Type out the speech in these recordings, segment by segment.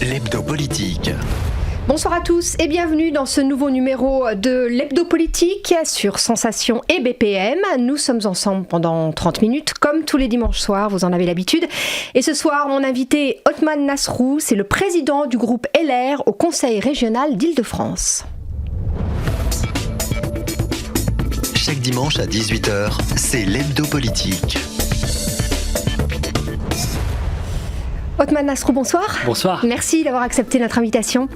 L'Hebdo Politique. Bonsoir à tous et bienvenue dans ce nouveau numéro de l'Hebdo Politique sur Sensation et BPM. Nous sommes ensemble pendant 30 minutes comme tous les dimanches soirs, vous en avez l'habitude. Et ce soir, mon invité Othman Nasrou, c'est le président du groupe LR au Conseil régional d'Île-de-France. Chaque dimanche à 18h, c'est l'Hebdo Politique. Othman Nasrou, bonsoir. Bonsoir. Merci d'avoir accepté notre invitation.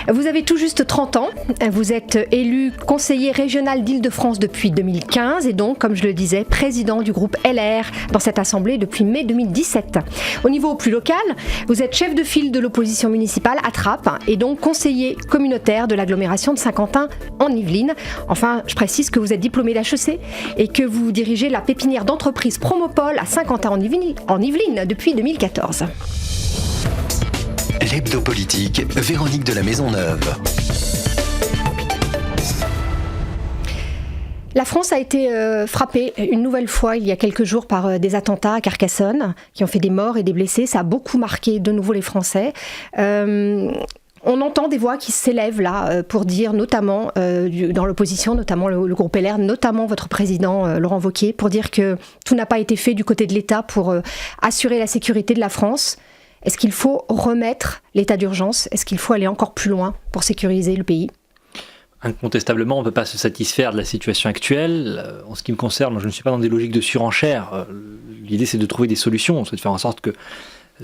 Vous avez tout juste 30 ans. Vous êtes élu conseiller régional d'Île-de-France depuis 2015 et donc, comme je le disais, président du groupe LR dans cette assemblée depuis mai 2017. Au niveau plus local, vous êtes chef de file de l'opposition municipale à Trappes et donc conseiller communautaire de l'agglomération de Saint-Quentin en Yvelines. Enfin, je précise que vous êtes diplômé d'HEC et que vous dirigez la pépinière d'entreprise Promopole à Saint-Quentin en Yvelines depuis 2014. L'Hebdo Politique, Véronique de la Maisonneuve. La France a été frappée une nouvelle fois il y a quelques jours par des attentats à Carcassonne qui ont fait des morts et des blessés. Ça a beaucoup marqué de nouveau les Français. On entend des voix qui s'élèvent là pour dire, notamment dans l'opposition, notamment le groupe LR, notamment votre président Laurent Wauquiez, pour dire que tout n'a pas été fait du côté de l'État pour assurer la sécurité de la France. Est-ce qu'il faut remettre l'état d'urgence ? Est-ce qu'il faut aller encore plus loin pour sécuriser le pays ? Incontestablement, on ne peut pas se satisfaire de la situation actuelle. En ce qui me concerne, je ne suis pas dans des logiques de surenchère. L'idée, c'est de trouver des solutions, c'est de faire en sorte que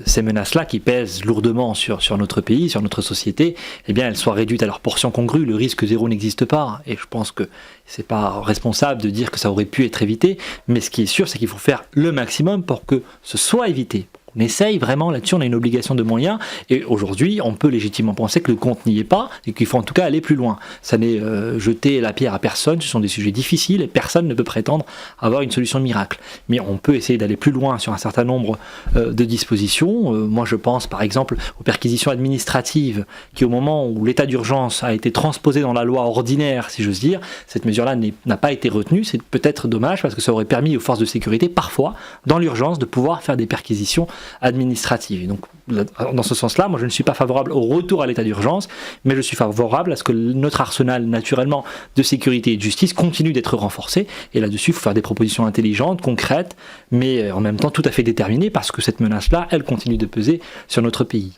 ces menaces-là, qui pèsent lourdement sur notre pays, sur notre société, eh bien, elles soient réduites à leur portion congrue. Le risque zéro n'existe pas. Et je pense que c'est pas responsable de dire que ça aurait pu être évité. Mais ce qui est sûr, c'est qu'il faut faire le maximum pour que ce soit évité. On essaye vraiment là-dessus, on a une obligation de moyens et aujourd'hui on peut légitimement penser que le compte n'y est pas et qu'il faut en tout cas aller plus loin. Ça n'est jeter la pierre à personne, ce sont des sujets difficiles et personne ne peut prétendre avoir une solution miracle. Mais on peut essayer d'aller plus loin sur un certain nombre de dispositions. Moi je pense par exemple aux perquisitions administratives qui au moment où l'état d'urgence a été transposé dans la loi ordinaire, si j'ose dire, cette mesure-là n'a pas été retenue. C'est peut-être dommage parce que ça aurait permis aux forces de sécurité parfois, dans l'urgence, de pouvoir faire des perquisitions administrative. Et donc, dans ce sens-là, moi je ne suis pas favorable au retour à l'état d'urgence, mais je suis favorable à ce que notre arsenal, naturellement, de sécurité et de justice continue d'être renforcé. Et là-dessus, il faut faire des propositions intelligentes, concrètes, mais en même temps tout à fait déterminées, parce que cette menace-là, elle continue de peser sur notre pays.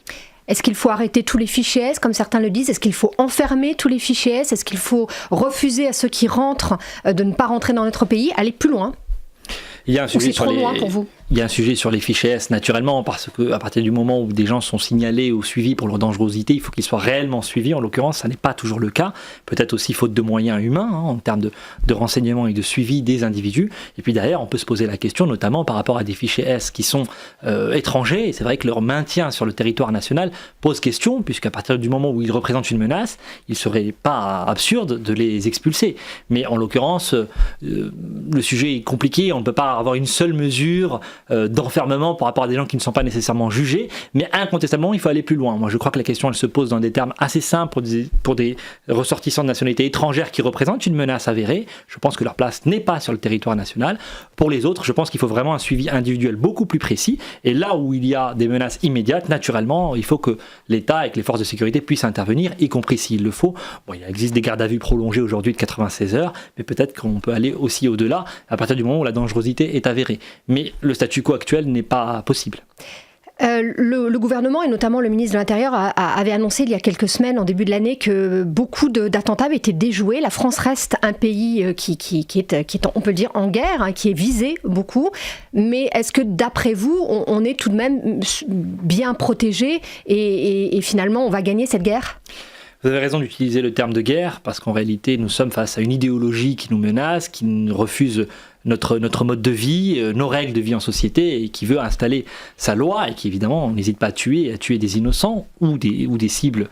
Est-ce qu'il faut arrêter tous les fichiers S, comme certains le disent ? Est-ce qu'il faut enfermer tous les fichiers S ? Est-ce qu'il faut refuser à ceux qui rentrent de ne pas rentrer dans notre pays ? Aller plus loin ? Il y a un sujet sur loin pour vous ? Il y a un sujet sur les fichiers S, naturellement, parce qu'à partir du moment où des gens sont signalés ou suivis pour leur dangerosité, il faut qu'ils soient réellement suivis. En l'occurrence, ça n'est pas toujours le cas. Peut-être aussi faute de moyens humains, en termes de renseignement et de suivi des individus. Et puis derrière, on peut se poser la question, notamment par rapport à des fichiers S qui sont étrangers. Et c'est vrai que leur maintien sur le territoire national pose question, puisqu'à partir du moment où ils représentent une menace, il ne serait pas absurde de les expulser. Mais en l'occurrence, le sujet est compliqué. On ne peut pas avoir une seule mesure d'enfermement par rapport à des gens qui ne sont pas nécessairement jugés, mais incontestablement il faut aller plus loin. Moi je crois que la question elle se pose dans des termes assez simples pour des ressortissants de nationalité étrangère qui représentent une menace avérée. Je pense que leur place n'est pas sur le territoire national. Pour les autres, je pense qu'il faut vraiment un suivi individuel beaucoup plus précis, et là où il y a des menaces immédiates, naturellement il faut que l'État et que les forces de sécurité puissent intervenir, y compris s'il le faut. Bon, il existe des gardes à vue prolongées aujourd'hui de 96 heures, mais peut-être qu'on peut aller aussi au-delà à partir du moment où la dangerosité est avérée. Mais le statu quo actuel n'est pas possible. Le gouvernement et notamment le ministre de l'Intérieur avait annoncé il y a quelques semaines, en début de l'année, que beaucoup d'attentats avaient été déjoués. La France reste un pays qui est, on peut le dire, en guerre, qui est visé beaucoup. Mais est-ce que d'après vous, on est tout de même bien protégé et finalement on va gagner cette guerre ? Vous avez raison d'utiliser le terme de guerre, parce qu'en réalité nous sommes face à une idéologie qui nous menace, qui nous refuse notre mode de vie, nos règles de vie en société, et qui veut installer sa loi, et qui évidemment n'hésite pas à tuer des innocents ou des cibles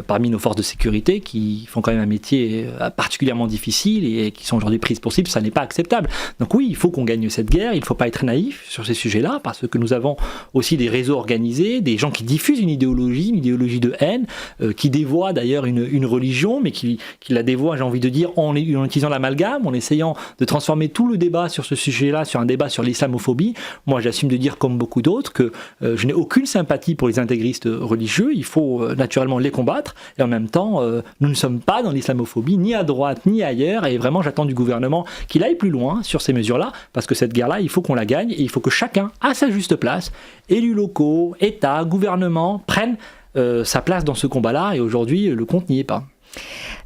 parmi nos forces de sécurité qui font quand même un métier particulièrement difficile et qui sont aujourd'hui prises pour cible. Ça n'est pas acceptable. Donc oui, il faut qu'on gagne cette guerre, il ne faut pas être naïf sur ces sujets-là, parce que nous avons aussi des réseaux organisés, des gens qui diffusent une idéologie de haine, qui dévoient d'ailleurs une religion, mais qui la dévoient, j'ai envie de dire, en utilisant l'amalgame, en essayant de transformer tout le débat débat sur ce sujet-là, sur un débat sur l'islamophobie, moi j'assume de dire comme beaucoup d'autres que je n'ai aucune sympathie pour les intégristes religieux, il faut naturellement les combattre, et en même temps, nous ne sommes pas dans l'islamophobie, ni à droite, ni ailleurs, et vraiment j'attends du gouvernement qu'il aille plus loin sur ces mesures-là, parce que cette guerre-là, il faut qu'on la gagne, et il faut que chacun, à sa juste place, élus locaux, État, gouvernement, prenne sa place dans ce combat-là, et aujourd'hui, le compte n'y est pas.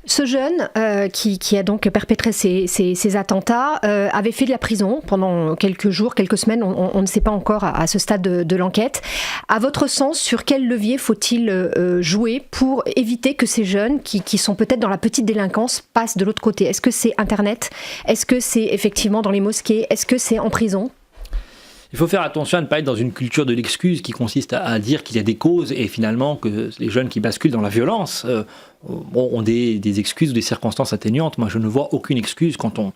Ce jeune qui a donc perpétré ces attentats avait fait de la prison pendant quelques jours, quelques semaines, on ne sait pas encore à ce stade de l'enquête. À votre sens, sur quel levier faut-il jouer pour éviter que ces jeunes qui sont peut-être dans la petite délinquance passent de l'autre côté ? Est-ce que c'est Internet ? Est-ce que c'est effectivement dans les mosquées ? Est-ce que c'est en prison ? Il faut faire attention à ne pas être dans une culture de l'excuse qui consiste à dire qu'il y a des causes et finalement que les jeunes qui basculent dans la violence ont des excuses ou des circonstances atténuantes. Moi, je ne vois aucune excuse quand on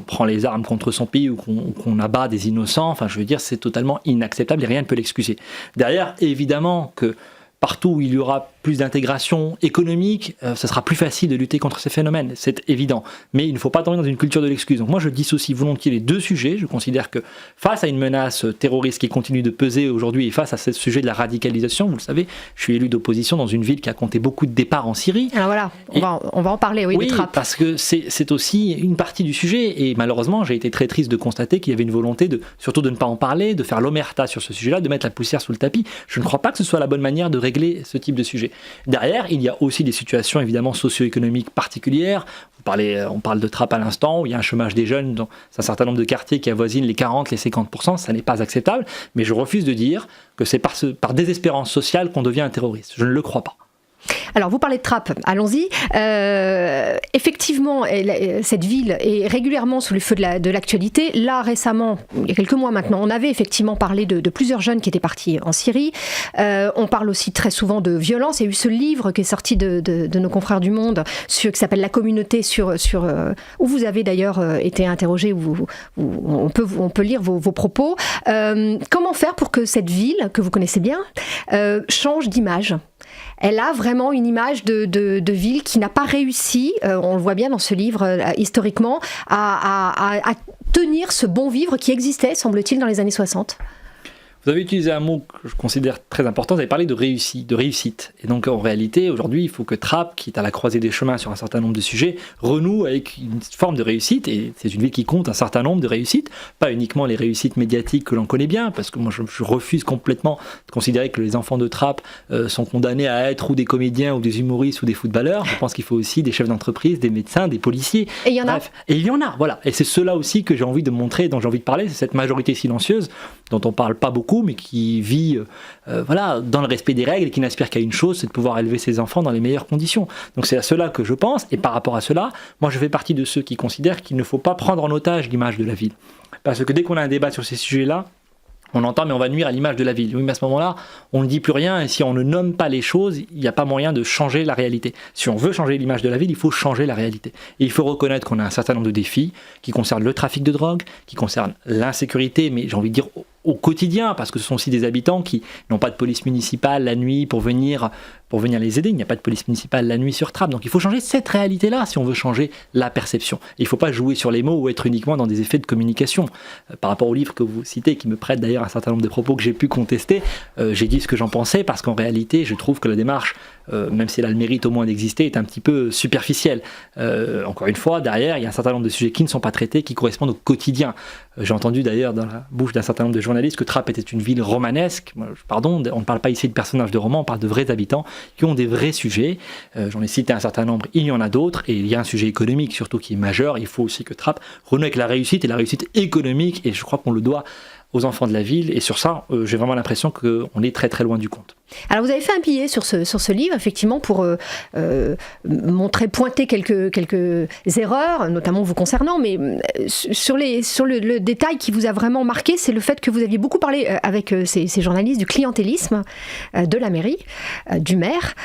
prend les armes contre son pays ou qu'on abat des innocents. Enfin, je veux dire, c'est totalement inacceptable et rien ne peut l'excuser. Derrière, évidemment que partout où il y aura plus d'intégration économique, ça sera plus facile de lutter contre ces phénomènes, c'est évident. Mais il ne faut pas tomber dans une culture de l'excuse. Donc moi je dissocie volontiers les deux sujets. Je considère que face à une menace terroriste qui continue de peser aujourd'hui et face à ce sujet de la radicalisation, vous le savez, je suis élu d'opposition dans une ville qui a compté beaucoup de départs en Syrie. Alors voilà, on va en parler, oui, des trappes. Parce que c'est aussi une partie du sujet et malheureusement j'ai été très triste de constater qu'il y avait une volonté surtout de ne pas en parler, de faire l'omerta sur ce sujet-là, de mettre la poussière sous le tapis. Je ne crois pas que ce soit la bonne manière de régler ce type de sujet. Derrière, il y a aussi des situations évidemment socio-économiques particulières. On parle de trappes à l'instant, où il y a un chômage des jeunes dans un certain nombre de quartiers qui avoisinent les 40, les 50%, ça n'est pas acceptable, mais je refuse de dire que c'est par désespérance sociale qu'on devient un terroriste. Je ne le crois pas. Alors, vous parlez de trappes, allons-y. Effectivement, cette ville est régulièrement sous le feu de l'actualité. Là, récemment, il y a quelques mois maintenant, on avait effectivement parlé de plusieurs jeunes qui étaient partis en Syrie. On parle aussi très souvent de violence. Il y a eu ce livre qui est sorti de nos confrères du Monde, qui s'appelle La communauté, où vous avez d'ailleurs été interrogé, où on peut lire vos propos. Comment faire pour que cette ville, que vous connaissez bien, change d'image ? Elle a vraiment une image de ville qui n'a pas réussi, on le voit bien dans ce livre historiquement, à tenir ce bon vivre qui existait, semble-t-il, dans les années 60. Vous avez utilisé un mot que je considère très important, vous avez parlé de réussite. Et donc en réalité, aujourd'hui, il faut que Trappes, qui est à la croisée des chemins sur un certain nombre de sujets, renoue avec une forme de réussite. Et c'est une ville qui compte un certain nombre de réussites, pas uniquement les réussites médiatiques que l'on connaît bien, parce que moi je refuse complètement de considérer que les enfants de Trappes sont condamnés à être ou des comédiens ou des humoristes ou des footballeurs. Je pense qu'il faut aussi des chefs d'entreprise, des médecins, des policiers. Et il y en a. Et il y en a, voilà. Et c'est cela aussi que j'ai envie de montrer, dont j'ai envie de parler, c'est cette majorité silencieuse dont on parle pas beaucoup, mais qui vit dans le respect des règles et qui n'aspire qu'à une chose, c'est de pouvoir élever ses enfants dans les meilleures conditions. Donc c'est à cela que je pense, et par rapport à cela, moi je fais partie de ceux qui considèrent qu'il ne faut pas prendre en otage l'image de la ville. Parce que dès qu'on a un débat sur ces sujets-là, on entend mais on va nuire à l'image de la ville. Oui, mais à ce moment-là, on ne dit plus rien, et si on ne nomme pas les choses, il n'y a pas moyen de changer la réalité. Si on veut changer l'image de la ville, il faut changer la réalité. Et il faut reconnaître qu'on a un certain nombre de défis qui concernent le trafic de drogue, qui concernent l'insécurité, mais j'ai envie de dire au quotidien, parce que ce sont aussi des habitants qui n'ont pas de police municipale la nuit pour venir les aider. Il n'y a pas de police municipale la nuit sur Trappes. Donc il faut changer cette réalité-là si on veut changer la perception. Et il ne faut pas jouer sur les mots ou être uniquement dans des effets de communication. Par rapport au livre que vous citez, qui me prête d'ailleurs un certain nombre de propos que j'ai pu contester, j'ai dit ce que j'en pensais, parce qu'en réalité, je trouve que la démarche, même si elle a le mérite au moins d'exister, est un petit peu superficielle. Encore une fois, derrière, il y a un certain nombre de sujets qui ne sont pas traités, qui correspondent au quotidien. J'ai entendu d'ailleurs dans la bouche d'un certain nombre de journalistes que Trappes était une ville romanesque. Pardon, on ne parle pas ici de personnages de romans, on parle de vrais habitants qui ont des vrais sujets. J'en ai cité un certain nombre, il y en a d'autres, et il y a un sujet économique surtout qui est majeur. Il faut aussi que Trappes renoue avec la réussite, et la réussite économique, et je crois qu'on le doit aux enfants de la ville, et sur ça, j'ai vraiment l'impression qu'on est très très loin du compte. Alors vous avez fait un billet sur ce livre, effectivement, pour pointer quelques erreurs, notamment vous concernant, mais sur le détail qui vous a vraiment marqué, c'est le fait que vous aviez beaucoup parlé avec ces journalistes du clientélisme de la mairie, du maire,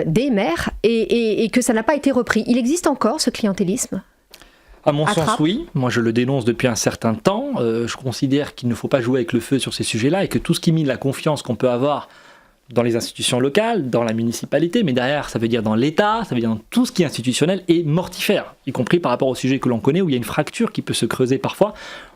des maires, et que ça n'a pas été repris. Il existe encore ce clientélisme ? À mon sens, oui. Moi, je le dénonce depuis un certain temps. Je considère qu'il ne faut pas jouer avec le feu sur ces sujets-là, et que tout ce qui mine la confiance qu'on peut avoir dans les institutions locales, dans la municipalité, mais derrière, ça veut dire dans l'État, ça veut dire dans tout ce qui est institutionnel, est mortifère, y compris par rapport au sujet que l'on connaît, où il y a une fracture qui peut se creuser parfois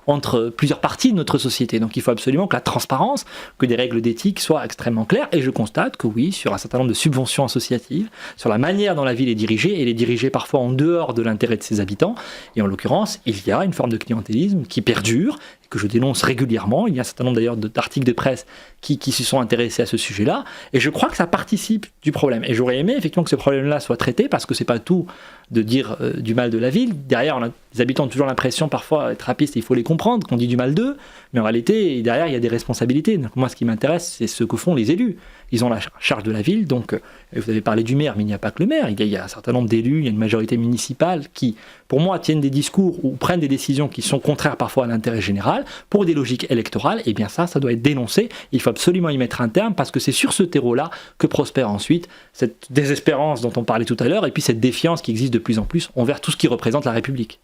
entre plusieurs parties de notre société. Donc il faut absolument que la transparence, que des règles d'éthique soient extrêmement claires. Et je constate que oui, sur un certain nombre de subventions associatives, sur la manière dont la ville est dirigée, elle est dirigée parfois en dehors de l'intérêt de ses habitants. Et en l'occurrence, il y a une forme de clientélisme qui perdure, que je dénonce régulièrement. Il y a un certain nombre d'ailleurs d'articles de presse qui se sont intéressés à ce sujet-là. Et je crois que ça participe du problème. Et j'aurais aimé effectivement que ce problème-là soit traité, parce que c'est pas tout de dire du mal de la ville. Derrière, les habitants ont toujours l'impression, parfois, être trapistes, il faut les comprendre, qu'on dit du mal d'eux. Mais en réalité, derrière, il y a des responsabilités. Donc, moi, ce qui m'intéresse, c'est ce que font les élus. Ils ont la charge de la ville. Donc, vous avez parlé du maire, mais il n'y a pas que le maire. Il y a un certain nombre d'élus, il y a une majorité municipale qui, pour moi, tiennent des discours ou prennent des décisions qui sont contraires parfois à l'intérêt général pour des logiques électorales. Et bien ça doit être dénoncé. Il faut absolument y mettre un terme, parce que c'est sur ce terreau-là que prospère ensuite cette désespérance dont on parlait tout à l'heure, et puis cette défiance qui existe de plus en plus envers tout ce qui représente la République.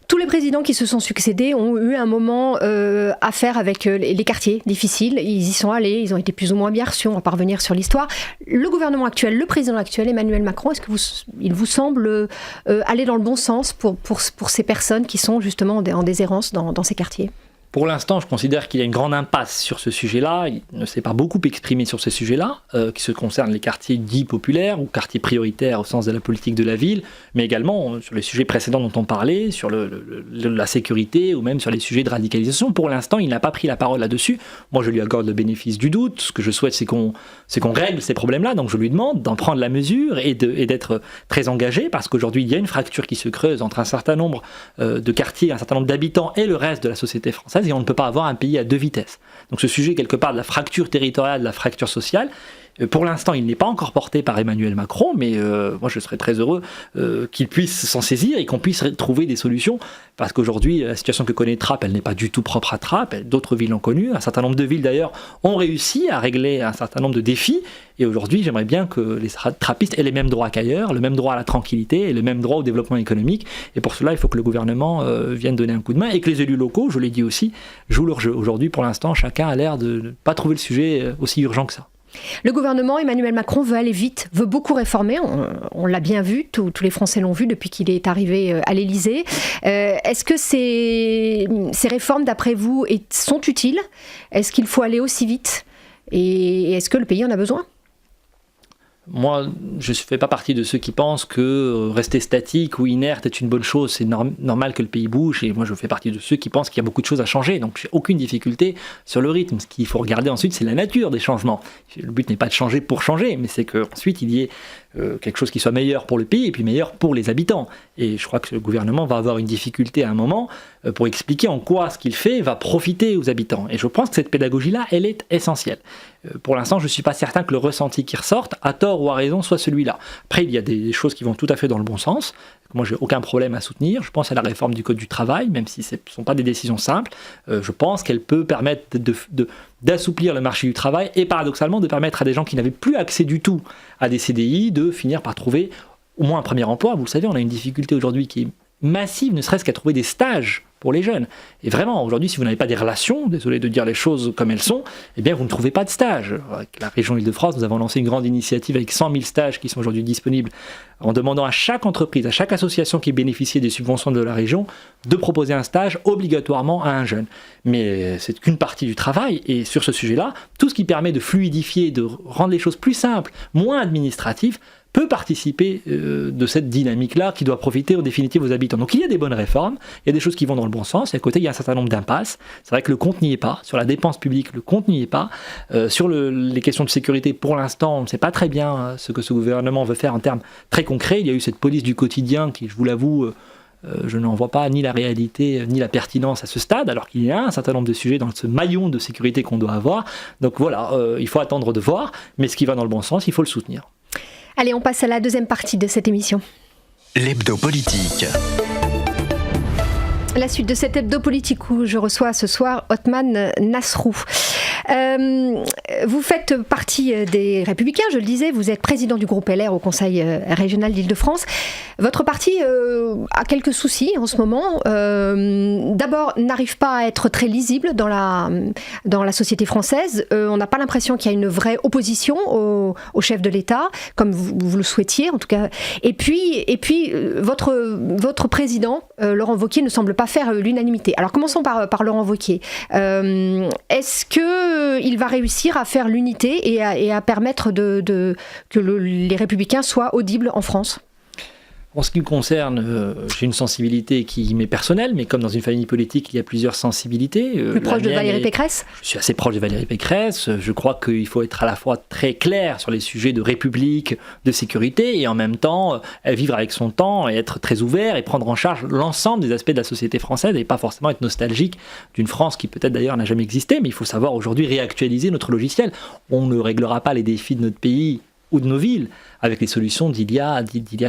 Tous les présidents qui se sont succédés ont eu un moment à faire avec les quartiers difficiles. Ils y sont allés, ils ont été plus ou moins bien reçus, on va pas revenir sur l'histoire. Le gouvernement actuel, le président actuel, Emmanuel Macron, est-ce qu'il vous semble aller dans le bon sens pour ces personnes qui sont justement en déshérence dans ces quartiers ? Pour l'instant, je considère qu'il y a une grande impasse sur ce sujet-là. Il ne s'est pas beaucoup exprimé sur ce sujet-là, qui se concerne les quartiers dits populaires ou quartiers prioritaires au sens de la politique de la ville, mais également sur les sujets précédents dont on parlait, sur la sécurité ou même sur les sujets de radicalisation. Pour l'instant, il n'a pas pris la parole là-dessus. Moi, je lui accorde le bénéfice du doute. Ce que je souhaite, c'est qu'on règle ces problèmes-là. Donc, je lui demande d'en prendre la mesure et d'être très engagé, parce qu'aujourd'hui, il y a une fracture qui se creuse entre un certain nombre de quartiers, un certain nombre d'habitants et le reste de la société française. Et on ne peut pas avoir un pays à deux vitesses. Donc ce sujet, quelque part, de la fracture territoriale, de la fracture sociale, pour l'instant, il n'est pas encore porté par Emmanuel Macron, mais moi, je serais très heureux qu'il puisse s'en saisir et qu'on puisse trouver des solutions, parce qu'aujourd'hui, la situation que connaît Trappes, elle n'est pas du tout propre à Trappes. D'autres villes l'ont connue. Un certain nombre de villes, d'ailleurs, ont réussi à régler un certain nombre de défis. Et aujourd'hui, j'aimerais bien que les trappistes aient les mêmes droits qu'ailleurs, le même droit à la tranquillité et le même droit au développement économique. Et pour cela, il faut que le gouvernement vienne donner un coup de main et que les élus locaux, je l'ai dit aussi, jouent leur jeu. Aujourd'hui, pour l'instant, chacun a l'air de ne pas trouver le sujet aussi urgent que ça. Le gouvernement, Emmanuel Macron, veut aller vite, veut beaucoup réformer. On l'a bien vu, tous les Français l'ont vu depuis qu'il est arrivé à l'Élysée. Est-ce que ces réformes, d'après vous, sont utiles ? Est-ce qu'il faut aller aussi vite ? Et est-ce que le pays en a besoin ? Moi, je ne fais pas partie de ceux qui pensent que rester statique ou inerte est une bonne chose. C'est normal que le pays bouge, et moi je fais partie de ceux qui pensent qu'il y a beaucoup de choses à changer. Donc j'ai aucune difficulté sur le rythme. Ce qu'il faut regarder ensuite, c'est la nature des changements. Le but n'est pas de changer pour changer, mais c'est qu'ensuite il y ait quelque chose qui soit meilleur pour le pays et puis meilleur pour les habitants. Et je crois que le gouvernement va avoir une difficulté à un moment pour expliquer en quoi ce qu'il fait va profiter aux habitants. Et je pense que cette pédagogie-là, elle est essentielle. Pour l'instant, je ne suis pas certain que le ressenti qui ressorte, à tort ou à raison, soit celui-là. Après, il y a des choses qui vont tout à fait dans le bon sens. Moi, j'ai aucun problème à soutenir. Je pense à la réforme du Code du travail, même si ce ne sont pas des décisions simples. Je pense qu'elle peut permettre d'assouplir le marché du travail et paradoxalement de permettre à des gens qui n'avaient plus accès du tout à des CDI de finir par trouver au moins un premier emploi. Vous le savez, on a une difficulté aujourd'hui qui est massive, ne serait-ce qu'à trouver des stages pour les jeunes. Et vraiment, aujourd'hui, si vous n'avez pas des relations, désolé de dire les choses comme elles sont, eh bien, vous ne trouvez pas de stage. Avec la région Île-de-France, nous avons lancé une grande initiative avec 100 000 stages qui sont aujourd'hui disponibles, en demandant à chaque entreprise, à chaque association qui bénéficiait des subventions de la région, de proposer un stage obligatoirement à un jeune. Mais c'est qu'une partie du travail, et sur ce sujet-là, tout ce qui permet de fluidifier, de rendre les choses plus simples, moins administratives, peut participer de cette dynamique-là qui doit profiter en définitive aux habitants. Donc il y a des bonnes réformes, il y a des choses qui vont dans le bon sens, et à côté il y a un certain nombre d'impasses. C'est vrai que le compte n'y est pas, sur la dépense publique le compte n'y est pas, sur les questions de sécurité pour l'instant on ne sait pas très bien ce que ce gouvernement veut faire en termes très concrets. Il y a eu cette police du quotidien qui, je vous l'avoue, je n'en vois pas ni la réalité ni la pertinence à ce stade, alors qu'il y a un certain nombre de sujets dans ce maillon de sécurité qu'on doit avoir. Donc voilà, il faut attendre de voir, mais ce qui va dans le bon sens, il faut le soutenir. Allez, on passe à la deuxième partie de cette émission. L'hebdo politique. La suite de cet hebdo politique où je reçois ce soir Othman Nasrou. Vous faites partie des Républicains, je le disais, vous êtes président du groupe LR au Conseil régional d'Île-de-France. Votre parti a quelques soucis en ce moment. D'abord, n'arrive pas à être très lisible dans la société française. On n'a pas l'impression qu'il y a une vraie opposition au chef de l'État, comme vous le souhaitiez en tout cas. Et puis votre président, Laurent Wauquiez, ne semble pas faire l'unanimité. Alors commençons par Laurent Wauquiez. Est-ce qu'il va réussir à faire l'unité et à permettre que les Républicains soient audibles en France ? En ce qui me concerne, j'ai une sensibilité qui m'est personnelle, mais comme dans une famille politique, il y a plusieurs sensibilités. Plus proche de Valérie Pécresse ? Je suis assez proche de Valérie Pécresse. Je crois qu'il faut être à la fois très clair sur les sujets de république, de sécurité, et en même temps vivre avec son temps et être très ouvert et prendre en charge l'ensemble des aspects de la société française et pas forcément être nostalgique d'une France qui peut-être d'ailleurs n'a jamais existé, mais il faut savoir aujourd'hui réactualiser notre logiciel. On ne réglera pas les défis de notre pays ou de nos villes avec les solutions d'il y a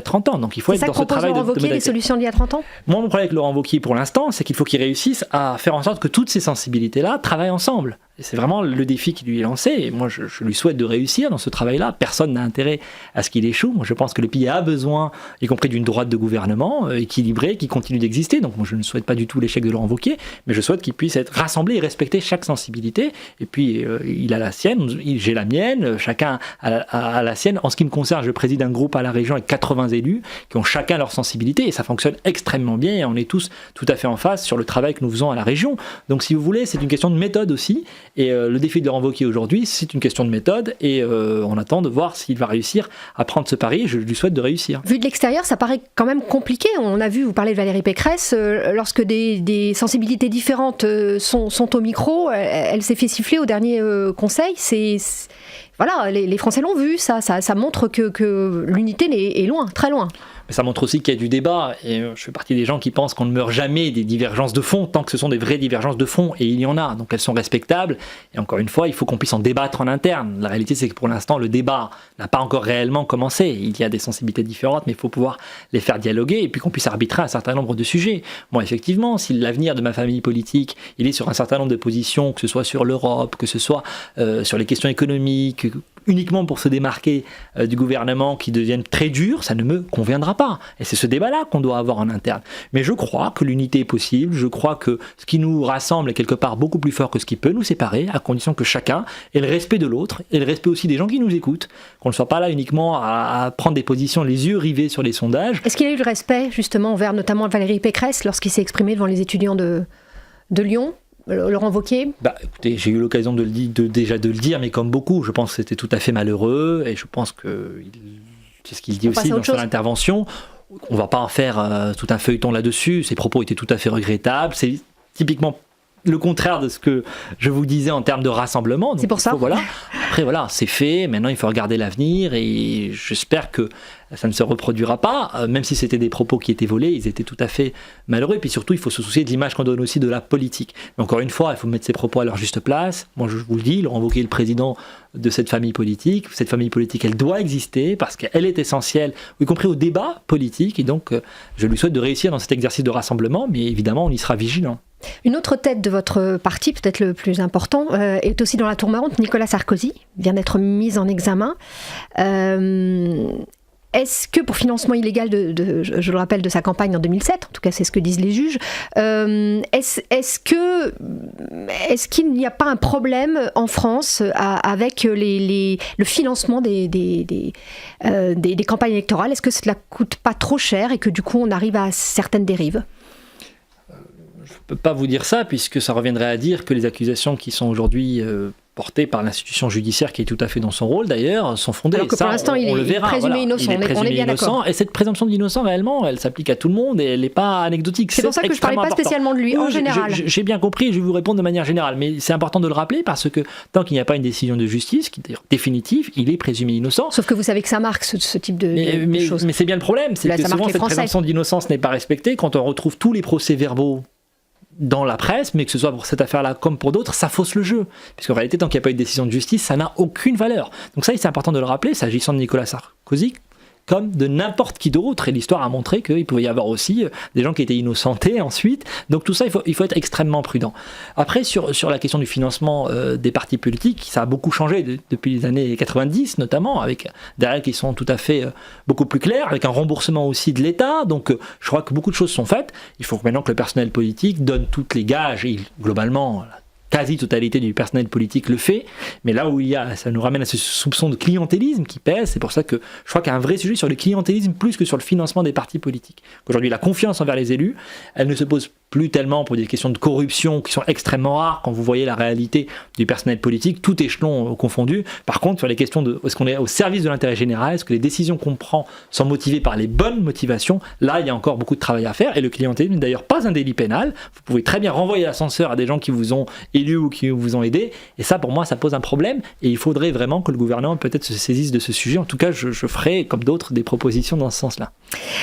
30 ans. Donc il faut être dans ce travail de Laurent Wauquiez, les solutions d'il y a 30 ans ? Moi, mon problème avec Laurent Wauquiez pour l'instant, c'est qu'il faut qu'il réussisse à faire en sorte que toutes ces sensibilités-là travaillent ensemble. Et c'est vraiment le défi qui lui est lancé. Et moi, je lui souhaite de réussir dans ce travail-là. Personne n'a intérêt à ce qu'il échoue. Moi, je pense que le pays a besoin, y compris d'une droite de gouvernement équilibrée, qui continue d'exister. Donc moi, je ne souhaite pas du tout l'échec de Laurent Wauquiez, mais je souhaite qu'il puisse être rassemblé et respecter chaque sensibilité. Et puis, il a la sienne, j'ai la mienne, chacun a la sienne. En ce qui me concerne, je préside un groupe à la région avec 80 élus qui ont chacun leur sensibilité et ça fonctionne extrêmement bien et on est tous tout à fait en phase sur le travail que nous faisons à la région. Donc si vous voulez, c'est une question de méthode aussi et le défi de Laurent Wauquiez aujourd'hui, c'est une question de méthode et on attend de voir s'il va réussir à prendre ce pari et je lui souhaite de réussir. Vu de l'extérieur, ça paraît quand même compliqué. On a vu, vous parlez de Valérie Pécresse, lorsque des sensibilités différentes sont au micro, elle s'est fait siffler au dernier conseil. Voilà, les Français l'ont vu, ça montre que l'unité est loin, très loin. Mais ça montre aussi qu'il y a du débat, et je fais partie des gens qui pensent qu'on ne meurt jamais des divergences de fond, tant que ce sont des vraies divergences de fond, et il y en a, donc elles sont respectables, et encore une fois, il faut qu'on puisse en débattre en interne. La réalité, c'est que pour l'instant, le débat n'a pas encore réellement commencé. Il y a des sensibilités différentes, mais il faut pouvoir les faire dialoguer, et puis qu'on puisse arbitrer un certain nombre de sujets. Moi, effectivement, si l'avenir de ma famille politique, il est sur un certain nombre de positions, que ce soit sur l'Europe, que ce soit sur les questions économiques, uniquement pour se démarquer du gouvernement qui devienne très dur, ça ne me conviendra pas. Et c'est ce débat-là qu'on doit avoir en interne. Mais je crois que l'unité est possible, je crois que ce qui nous rassemble est quelque part beaucoup plus fort que ce qui peut nous séparer, à condition que chacun ait le respect de l'autre, et le respect aussi des gens qui nous écoutent, qu'on ne soit pas là uniquement à prendre des positions les yeux rivés sur les sondages. Est-ce qu'il a eu le respect justement envers notamment Valérie Pécresse lorsqu'il s'est exprimé devant les étudiants de Lyon ? Laurent Wauquiez ? Écoutez, j'ai eu l'occasion déjà de le dire, mais comme beaucoup, je pense que c'était tout à fait malheureux, et je pense que c'est ce qu'il dit aussi dans son intervention. On ne va pas en faire tout un feuilleton là-dessus, ses propos étaient tout à fait regrettables, c'est typiquement le contraire de ce que je vous disais en termes de rassemblement. Donc, c'est pour ça. Après, c'est fait. Maintenant, il faut regarder l'avenir et j'espère que ça ne se reproduira pas. Même si c'était des propos qui étaient volés, ils étaient tout à fait malheureux. Et puis surtout, il faut se soucier de l'image qu'on donne aussi de la politique. Mais encore une fois, il faut mettre ses propos à leur juste place. Moi, je vous le dis, Laurent Wauquiez est le président de cette famille politique. Cette famille politique, elle doit exister parce qu'elle est essentielle, y compris au débat politique. Et donc, je lui souhaite de réussir dans cet exercice de rassemblement. Mais évidemment, on y sera vigilant. Une autre tête de votre parti, peut-être le plus important, est aussi dans la tourmente. Nicolas Sarkozy vient d'être mis en examen. Est-ce que pour financement illégal, je le rappelle, de sa campagne en 2007, en tout cas c'est ce que disent les juges, est-ce qu'il n'y a pas un problème en France avec le financement des campagnes électorales ? Est-ce que cela coûte pas trop cher et que du coup on arrive à certaines dérives ? Je ne peux pas vous dire ça, puisque ça reviendrait à dire que les accusations qui sont aujourd'hui portées par l'institution judiciaire, qui est tout à fait dans son rôle d'ailleurs, sont fondées. Alors que pour l'instant, il est présumé innocent, on est bien d'accord. Et cette présomption d'innocent, réellement, elle s'applique à tout le monde et elle n'est pas anecdotique. C'est pour ça que je ne parlais pas spécialement de lui, en général. J'ai bien compris, je vais vous répondre de manière générale, mais c'est important de le rappeler parce que tant qu'il n'y a pas une décision de justice, qui est définitive, il est présumé innocent. Sauf que vous savez que ça marque ce type de choses. Mais c'est bien le problème, c'est que souvent cette présomption d'innocence n'est pas respectée quand on retrouve tous les procès-verbaux dans la presse, mais que ce soit pour cette affaire-là comme pour d'autres, ça fausse le jeu. Puisqu'en réalité, tant qu'il n'y a pas eu de décision de justice, ça n'a aucune valeur. Donc ça, c'est important de le rappeler, s'agissant de Nicolas Sarkozy, comme de n'importe qui d'autre, et l'histoire a montré qu'il pouvait y avoir aussi des gens qui étaient innocentés ensuite. Donc tout ça, il faut être extrêmement prudent. Après, sur la question du financement des partis politiques, ça a beaucoup changé depuis les années 90 notamment, avec des règles qui sont tout à fait beaucoup plus claires, avec un remboursement aussi de l'État. Donc je crois que beaucoup de choses sont faites. Il faut maintenant que le personnel politique donne toutes les gages, et globalement, la quasi-totalité du personnel politique le fait, mais là où ça nous ramène à ce soupçon de clientélisme qui pèse. C'est pour ça que je crois qu'il y a un vrai sujet sur le clientélisme plus que sur le financement des partis politiques. Aujourd'hui, la confiance envers les élus, elle ne se pose plus tellement pour des questions de corruption qui sont extrêmement rares quand vous voyez la réalité du personnel politique, tout échelon confondu. Par contre, sur les questions de est-ce qu'on est au service de l'intérêt général, est-ce que les décisions qu'on prend sont motivées par les bonnes motivations, là il y a encore beaucoup de travail à faire, et le clientélisme n'est d'ailleurs pas un délit pénal. Vous pouvez très bien renvoyer l'ascenseur à des gens qui vous ont élus ou qui vous ont aidé, et ça pour moi ça pose un problème, et il faudrait vraiment que le gouvernement peut-être se saisisse de ce sujet. En tout cas, je ferai comme d'autres des propositions dans ce sens-là.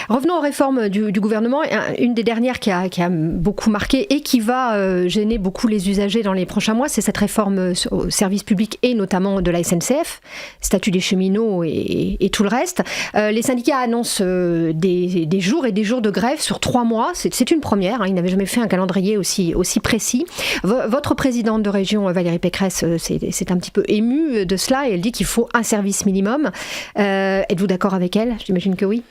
Revenons aux réformes du gouvernement. Une des dernières qui a beaucoup marqué et qui va gêner beaucoup les usagers dans les prochains mois, c'est cette réforme au service public et notamment de la SNCF, statut des cheminots et tout le reste. Les syndicats annoncent des jours et des jours de grève sur 3 mois. C'est une première, ils n'avaient jamais fait un calendrier aussi précis. Votre présidente de région, Valérie Pécresse, c'est un petit peu émue de cela, et elle dit qu'il faut un service minimum. Êtes-vous d'accord avec elle ? J'imagine que oui.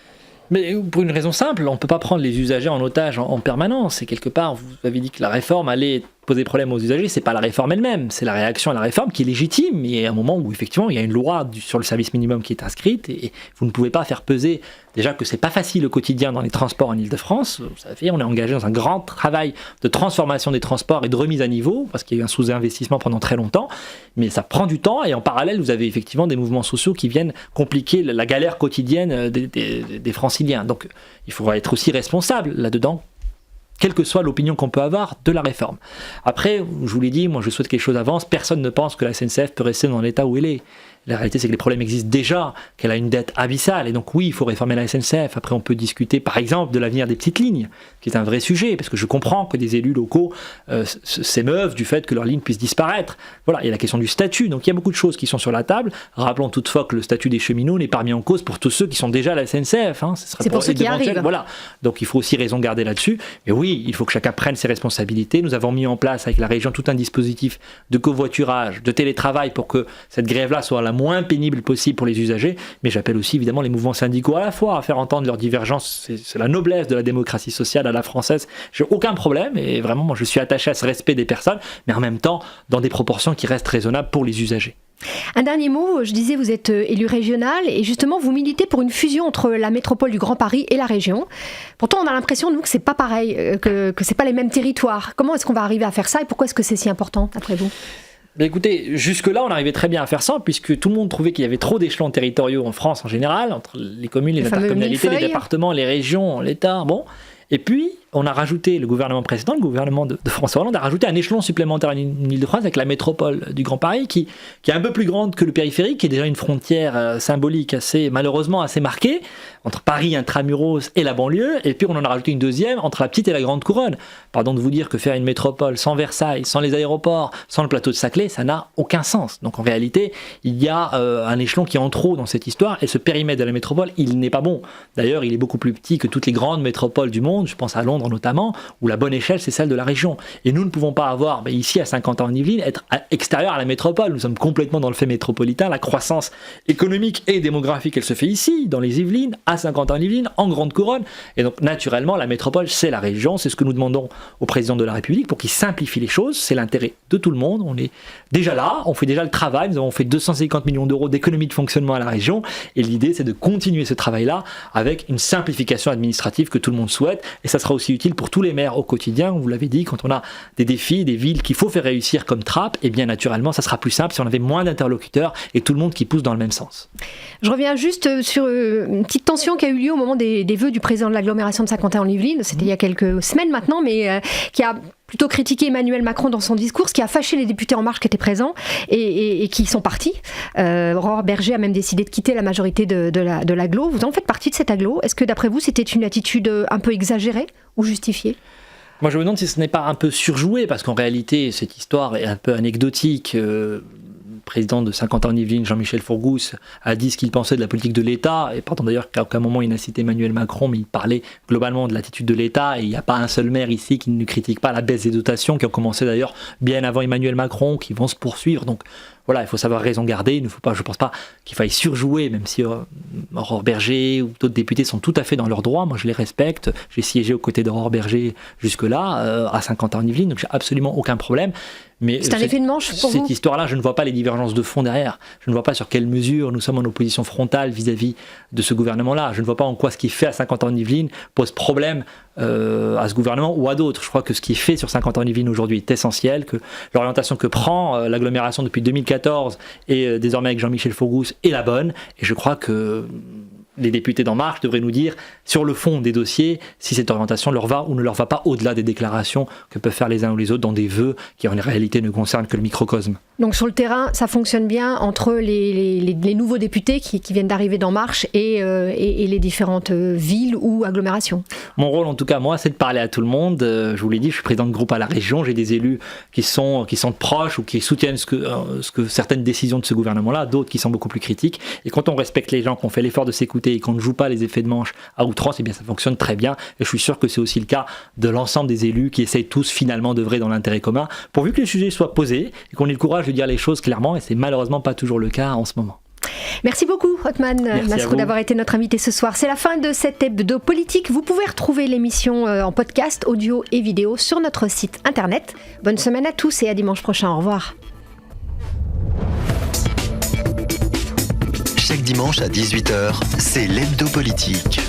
Mais pour une raison simple, on ne peut pas prendre les usagers en otage en permanence. Et quelque part, vous avez dit que la réforme allait poser problème aux usagers. C'est pas la réforme elle-même, c'est la réaction à la réforme qui est légitime. Il y a un moment où effectivement il y a une loi sur le service minimum qui est inscrite, et vous ne pouvez pas faire peser déjà que c'est pas facile au quotidien dans les transports en Ile-de-France. Vous savez, on est engagé dans un grand travail de transformation des transports et de remise à niveau parce qu'il y a eu un sous-investissement pendant très longtemps, mais ça prend du temps, et en parallèle vous avez effectivement des mouvements sociaux qui viennent compliquer la galère quotidienne des franciliens. Donc il faudra être aussi responsable là-dedans, quelle que soit l'opinion qu'on peut avoir de la réforme. Après, je vous l'ai dit, moi je souhaite que les choses avancent. Personne ne pense que la SNCF peut rester dans l'état où elle est. La réalité, c'est que les problèmes existent déjà, qu'elle a une dette abyssale. Et donc oui, il faut réformer la SNCF. Après, on peut discuter, par exemple, de l'avenir des petites lignes, qui est un vrai sujet, parce que je comprends que des élus locaux s'émeuvent du fait que leurs lignes puissent disparaître. Voilà, il y a la question du statut. Donc il y a beaucoup de choses qui sont sur la table. Rappelons toutefois que le statut des cheminots n'est pas mis en cause pour tous ceux qui sont déjà à la SNCF. C'est pour ceux qui arrivent. Voilà. Donc il faut aussi raison garder là-dessus. Mais oui, il faut que chacun prenne ses responsabilités. Nous avons mis en place avec la région tout un dispositif de covoiturage, de télétravail pour que cette grève-là soit la moins pénible possible pour les usagers, mais j'appelle aussi évidemment les mouvements syndicaux à la fois à faire entendre leurs divergences. C'est la noblesse de la démocratie sociale à la française. J'ai aucun problème, et vraiment moi je suis attaché à ce respect des personnes, mais en même temps dans des proportions qui restent raisonnables pour les usagers. Un dernier mot, je disais vous êtes élu régional, et justement vous militez pour une fusion entre la métropole du Grand Paris et la région. Pourtant on a l'impression nous que c'est pas pareil, que c'est pas les mêmes territoires. Comment est-ce qu'on va arriver à faire ça, et pourquoi est-ce que c'est si important d'après vous ? Écoutez, jusque-là, on arrivait très bien à faire ça, puisque tout le monde trouvait qu'il y avait trop d'échelons territoriaux en France en général, entre les communes, les intercommunalités, les départements, les régions, l'État, bon. Et puis, on a rajouté, le gouvernement précédent, le gouvernement de François Hollande, a rajouté un échelon supplémentaire en Ile-de-France avec la métropole du Grand Paris, qui est un peu plus grande que le périphérique, qui est déjà une frontière symbolique malheureusement assez marquée, entre Paris intramuros et la banlieue, et puis on en a rajouté une deuxième entre la petite et la grande couronne. Pardon de vous dire que faire une métropole sans Versailles, sans les aéroports, sans le plateau de Saclay, ça n'a aucun sens. Donc en réalité, il y a un échelon qui est en trop dans cette histoire, et ce périmètre de la métropole, il n'est pas bon. D'ailleurs, il est beaucoup plus petit que toutes les grandes métropoles du monde, je pense à Londres notamment, où la bonne échelle, c'est celle de la région. Et nous ne pouvons pas avoir, ici à Saint-Quentin-en-Yvelines, être extérieur à la métropole. Nous sommes complètement dans le fait métropolitain. La croissance économique et démographique, elle se fait ici, dans les Yvelines, à Saint-Quentin-en-Yvelines, en grande couronne. Et donc, naturellement, la métropole, c'est la région. C'est ce que nous demandons au président de la République pour qu'il simplifie les choses. C'est l'intérêt de tout le monde. On est déjà là, on fait déjà le travail. Nous avons fait 250 millions d'euros d'économie de fonctionnement à la région. Et l'idée, c'est de continuer ce travail-là avec une simplification administrative que tout le monde souhaite. Et ça sera aussi utile pour tous les maires au quotidien. Vous l'avez dit, quand on a des défis, des villes qu'il faut faire réussir comme Trappes, et bien naturellement, ça sera plus simple si on avait moins d'interlocuteurs et tout le monde qui pousse dans le même sens. Je reviens juste sur une petite tension qui a eu lieu au moment des vœux du président de l'agglomération de Saint-Quentin-en-Yvelines. C'était il y a quelques semaines maintenant, mais qui a plutôt critiqué Emmanuel Macron dans son discours, ce qui a fâché les députés En Marche qui étaient présents et qui sont partis. Aurore Berger a même décidé de quitter la majorité de l'agglo. Vous en faites partie de cet agglo. Est-ce que d'après vous, c'était une attitude un peu exagérée ou justifiée ? Moi, je me demande si ce n'est pas un peu surjoué, parce qu'en réalité, cette histoire est un peu anecdotique. président de Saint-Quentin-en-Yvelines, Jean-Michel Fourgousse, a dit ce qu'il pensait de la politique de l'État, et pourtant d'ailleurs qu'à aucun moment il n'a cité Emmanuel Macron, mais il parlait globalement de l'attitude de l'État, et il n'y a pas un seul maire ici qui ne critique pas la baisse des dotations, qui ont commencé d'ailleurs bien avant Emmanuel Macron, qui vont se poursuivre. Donc voilà, il faut savoir raison garder. Il ne faut pas, je ne pense pas qu'il faille surjouer, même si Aurore Bergé ou d'autres députés sont tout à fait dans leurs droits. Moi, je les respecte. J'ai siégé aux côtés d'Aurore Bergé jusque-là, à Saint-Quentin-en-Yvelines, donc j'ai absolument aucun problème. Mais c'est un effet de manche pour vous ? Cette histoire-là, je ne vois pas les divergences de fond derrière. Je ne vois pas sur quelle mesure nous sommes en opposition frontale vis-à-vis de ce gouvernement-là. Je ne vois pas en quoi ce qui est fait à Saint-Quentin-en-Yvelines pose problème à ce gouvernement ou à d'autres. Je crois que ce qui est fait sur Saint-Quentin-en-Yvelines aujourd'hui est essentiel, que l'orientation que prend l'agglomération depuis 2014 et désormais avec Jean-Michel Fourgousse est la bonne. Et je crois que les députés d'En Marche devraient nous dire sur le fond des dossiers si cette orientation leur va ou ne leur va pas, au-delà des déclarations que peuvent faire les uns ou les autres dans des vœux qui en réalité ne concernent que le microcosme. Donc sur le terrain, ça fonctionne bien entre les nouveaux députés qui viennent d'arriver d'En Marche et les différentes villes ou agglomérations. Mon rôle en tout cas, moi, c'est de parler à tout le monde. Je vous l'ai dit, je suis président de groupe à la région, j'ai des élus qui sont proches ou qui soutiennent ce que certaines décisions de ce gouvernement-là, d'autres qui sont beaucoup plus critiques. Et quand on respecte les gens, qu'on fait l'effort de s'écouter et qu'on ne joue pas les effets de manche à outrance, eh bien ça fonctionne très bien. Et je suis sûr que c'est aussi le cas de l'ensemble des élus qui essayent tous finalement d'œuvrer dans l'intérêt commun, pourvu que les sujets soient posés et qu'on ait le courage de dire les choses clairement, et c'est malheureusement pas toujours le cas en ce moment. Merci beaucoup Othman Masrou d'avoir été notre invité ce soir. C'est la fin de cette hebdo politique. Vous pouvez retrouver l'émission en podcast, audio et vidéo sur notre site internet. Bonne semaine à tous et à dimanche prochain. Au revoir. Chaque dimanche à 18h, c'est l'hebdo politique.